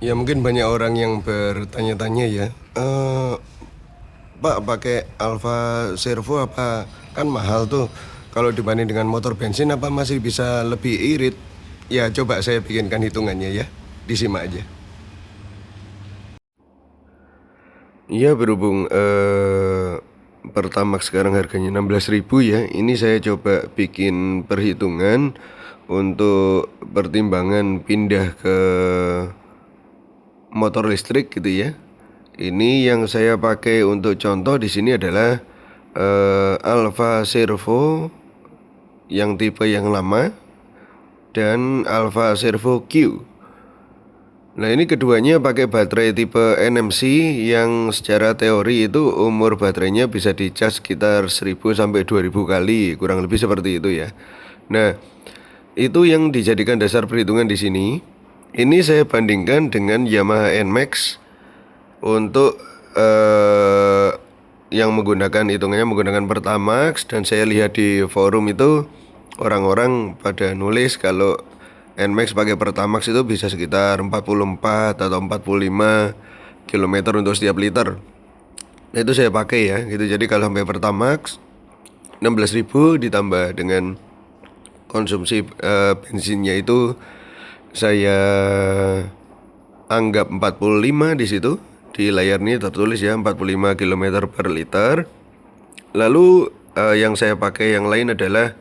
Ya mungkin banyak orang yang bertanya-tanya ya, Pak pakai Alfa Servo apa kan mahal tuh. Kalau dibanding dengan motor bensin apa masih bisa lebih irit? Ya coba saya bikinkan hitungannya ya, disimak aja. Iya berhubung Pertamax sekarang harganya 16.000 ya. Ini saya coba bikin perhitungan untuk pertimbangan pindah ke motor listrik gitu ya. Ini yang saya pakai untuk contoh di sini adalah Alfa Servo yang tipe yang lama dan Alfa Servo Q. Nah ini keduanya pakai baterai tipe NMC yang secara teori itu umur baterainya bisa dicas sekitar 1000 sampai 2000 kali, kurang lebih seperti itu ya. Nah, itu yang dijadikan dasar perhitungan di sini. Ini saya bandingkan dengan Yamaha NMAX untuk yang menggunakan hitungannya menggunakan Pertamax, dan saya lihat di forum itu orang-orang pada nulis kalau NMAX pakai Pertamax itu bisa sekitar 44 atau 45 kilometer untuk setiap liter. Nah itu saya pakai ya gitu. Jadi kalau sampai Pertamax 16.000 ditambah dengan konsumsi bensinnya itu saya anggap 45 di situ. Di layar ini tertulis ya 45 km per liter. Lalu yang saya pakai yang lain adalah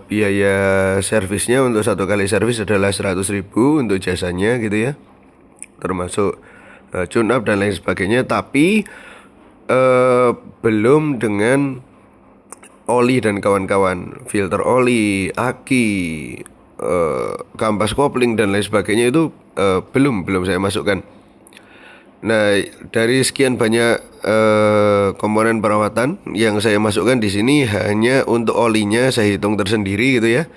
biaya servisnya. Untuk satu kali servis adalah 100.000 untuk jasanya gitu ya, termasuk tune up dan lain sebagainya. Tapi belum dengan oli dan kawan-kawan, filter oli, aki, kampas kopling dan lain sebagainya itu belum saya masukkan. Nah, dari sekian banyak komponen perawatan yang saya masukkan di sini, hanya untuk olinya saya hitung tersendiri gitu ya.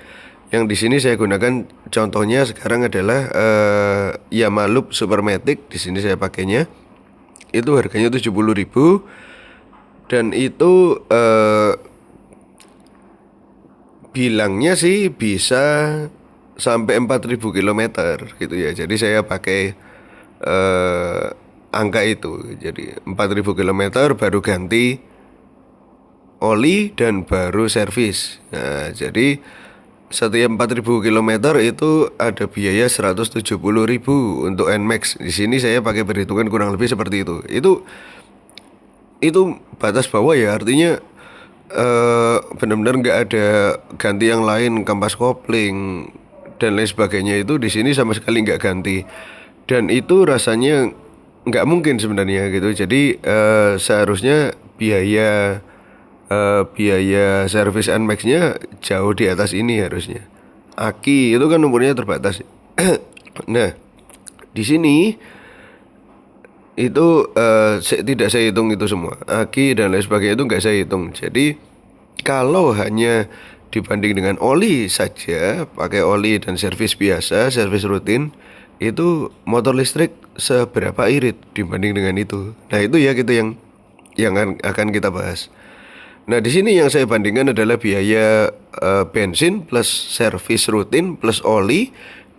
Yang di sini saya gunakan contohnya sekarang adalah Yamaha Loop Supermatic. Di sini saya pakainya. Itu harganya 70.000 dan itu bilangnya sih bisa sampai 4.000 kilometer gitu ya. Jadi saya pakai angka itu. Jadi 4.000 kilometer baru ganti oli dan baru servis. Nah, jadi setiap 4.000 kilometer itu ada biaya 170.000 untuk NMAX. Di sini saya pakai perhitungan kurang lebih seperti itu. Itu batas bawah ya, artinya benar-benar nggak ada ganti yang lain, kampas kopling dan lain sebagainya itu di sini sama sekali nggak ganti. Dan itu rasanya nggak mungkin sebenarnya gitu. Jadi seharusnya biaya servis NMAX-nya jauh di atas ini harusnya. Aki itu kan umurnya terbatas. Nah, di sini itu tidak saya hitung itu semua. Aki dan lain sebagainya itu nggak saya hitung. Jadi kalau hanya dibanding dengan oli saja, pakai oli dan servis biasa, servis rutin, itu motor listrik seberapa irit dibanding dengan itu. Nah itu ya gitu yang akan kita bahas. Nah di sini yang saya bandingkan adalah biaya bensin plus servis rutin plus oli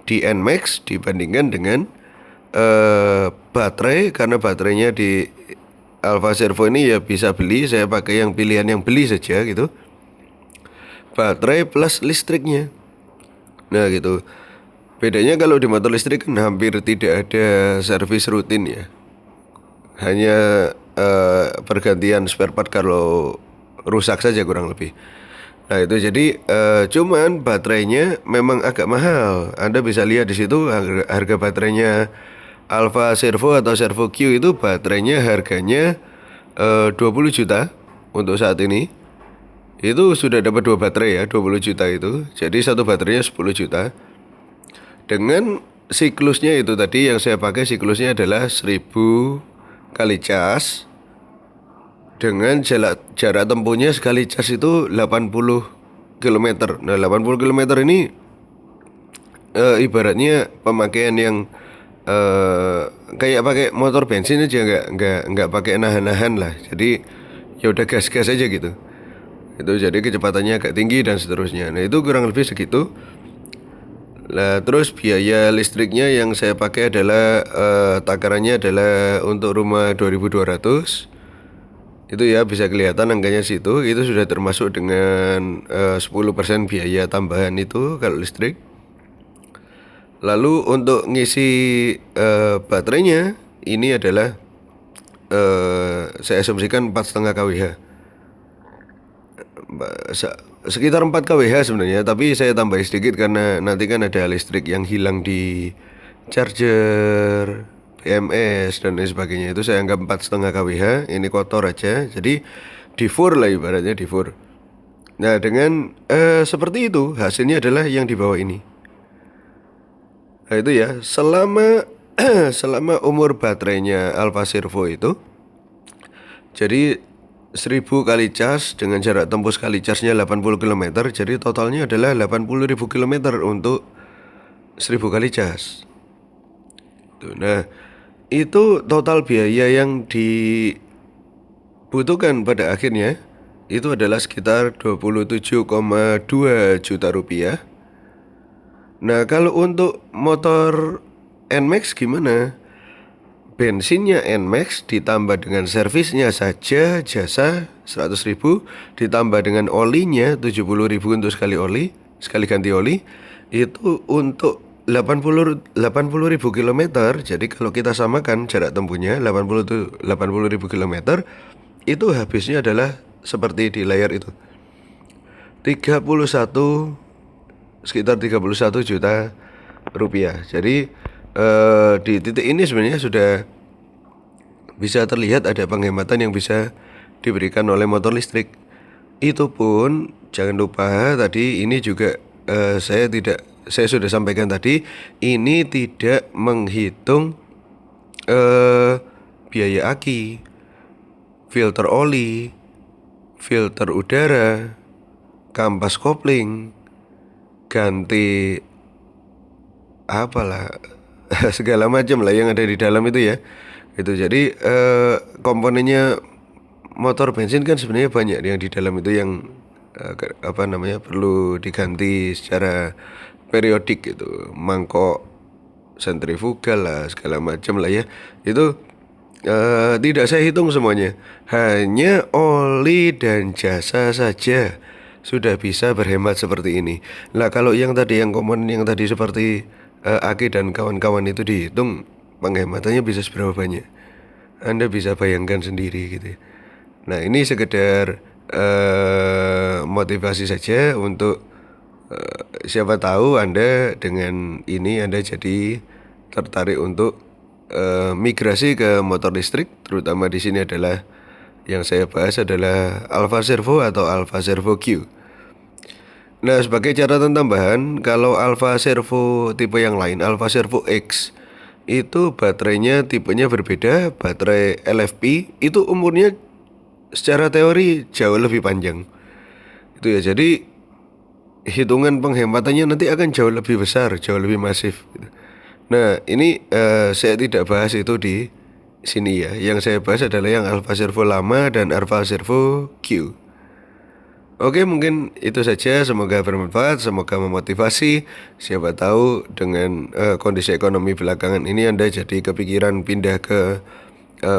di NMAX dibandingkan dengan baterai, karena baterainya di Alfa Servo ini ya bisa beli, saya pakai yang pilihan yang beli saja gitu. Baterai plus listriknya. Nah gitu. Bedanya kalau di motor listrik kan hampir tidak ada servis rutin ya. Hanya pergantian spare part kalau rusak saja kurang lebih. Nah itu jadi cuman baterainya memang agak mahal. Anda bisa lihat di situ harga baterainya Alfa Servo atau Servo Q itu baterainya harganya 20 juta untuk saat ini. Itu sudah dapat dua baterai ya, 20 juta itu. Jadi satu baterainya 10 juta. Dengan siklusnya itu tadi yang saya pakai, siklusnya adalah 1000 kali cas. Dengan jarak tempuhnya sekali cas itu 80 km. Nah 80 km ini ibaratnya pemakaian yang kayak pakai motor bensin aja, nggak pakai nahan-nahan lah. Jadi ya udah gas-gas aja gitu. Itu jadi kecepatannya agak tinggi dan seterusnya. Nah itu kurang lebih segitu. Lah terus biaya listriknya yang saya pakai adalah takarannya adalah untuk rumah 2200. Itu ya bisa kelihatan angkanya situ, itu sudah termasuk dengan 10% biaya tambahan itu kalau listrik. Lalu untuk ngisi baterainya ini adalah saya asumsikan 4,5 kWh. Sekitar 4 kWh sebenarnya, tapi saya tambah sedikit karena nanti kan ada listrik yang hilang di charger, PMS dan lain sebagainya. Itu saya anggap 4,5 kWh. Ini kotor aja, jadi di fur lah ibaratnya, di fur. Nah dengan seperti itu hasilnya adalah yang di bawah ini. Nah itu ya, selama selama umur baterainya Alfa Servo itu, jadi 1000 kali cas dengan jarak tempuh kali casnya 80 km, jadi totalnya adalah 80.000 km untuk 1000 kali cas. Nah itu total biaya yang dibutuhkan pada akhirnya itu adalah sekitar 27,2 juta rupiah. Nah kalau untuk motor NMAX gimana? Bensinnya NMAX ditambah dengan servisnya saja jasa 100.000, ditambah dengan olinya 70.000 untuk sekali ganti oli, itu untuk 80.000 km. Jadi kalau kita samakan jarak tempuhnya 80.000 km, itu habisnya adalah seperti di layar itu, sekitar 31 juta rupiah. Jadi di titik ini sebenarnya sudah bisa terlihat ada penghematan yang bisa diberikan oleh motor listrik. Itu pun jangan lupa tadi ini juga saya sudah sampaikan tadi, ini tidak menghitung biaya aki, filter oli, filter udara, kampas kopling, ganti apalah segala macam lah yang ada di dalam itu ya. Itu jadi komponennya motor bensin kan sebenarnya banyak yang di dalam itu yang perlu diganti secara periodik gitu, mangkok sentrifugal lah segala macam lah ya. Itu tidak saya hitung semuanya, hanya oli dan jasa saja sudah bisa berhemat seperti ini. Lah kalau yang tadi yang komponen yang tadi seperti aki dan kawan-kawan itu dihitung, penghematannya bisa seberapa banyak? Anda bisa bayangkan sendiri gitu. Nah ini sekedar motivasi saja untuk siapa tahu Anda dengan ini Anda jadi tertarik untuk migrasi ke motor listrik, terutama di sini adalah yang saya bahas adalah Alfa Servo atau Alfa Servo Q. Nah sebagai catatan tambahan, kalau Alfa Servo tipe yang lain, Alfa Servo X, itu baterainya tipenya berbeda. Baterai LFP itu umurnya secara teori jauh lebih panjang. Itu ya, jadi hitungan penghematannya nanti akan jauh lebih besar, jauh lebih masif gitu. Nah ini saya tidak bahas itu di sini ya. Yang saya bahas adalah yang Alfa Servo lama dan Alfa Servo Q. Oke, mungkin itu saja. Semoga bermanfaat, semoga memotivasi. Siapa tahu dengan kondisi ekonomi belakangan ini Anda jadi kepikiran pindah ke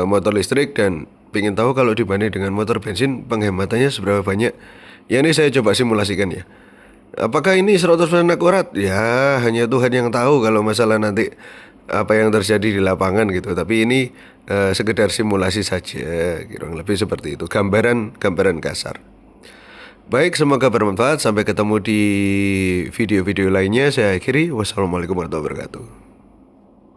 motor listrik dan ingin tahu kalau dibanding dengan motor bensin penghematannya seberapa banyak. Ya ini saya coba simulasikan ya. Apakah ini 100% akurat? Ya hanya Tuhan yang tahu kalau masalah nanti apa yang terjadi di lapangan gitu. Tapi ini sekedar simulasi saja, kurang lebih seperti itu. Gambaran kasar. Baik, semoga bermanfaat. Sampai ketemu di video-video lainnya. Saya akhiri. Wassalamualaikum warahmatullahi wabarakatuh.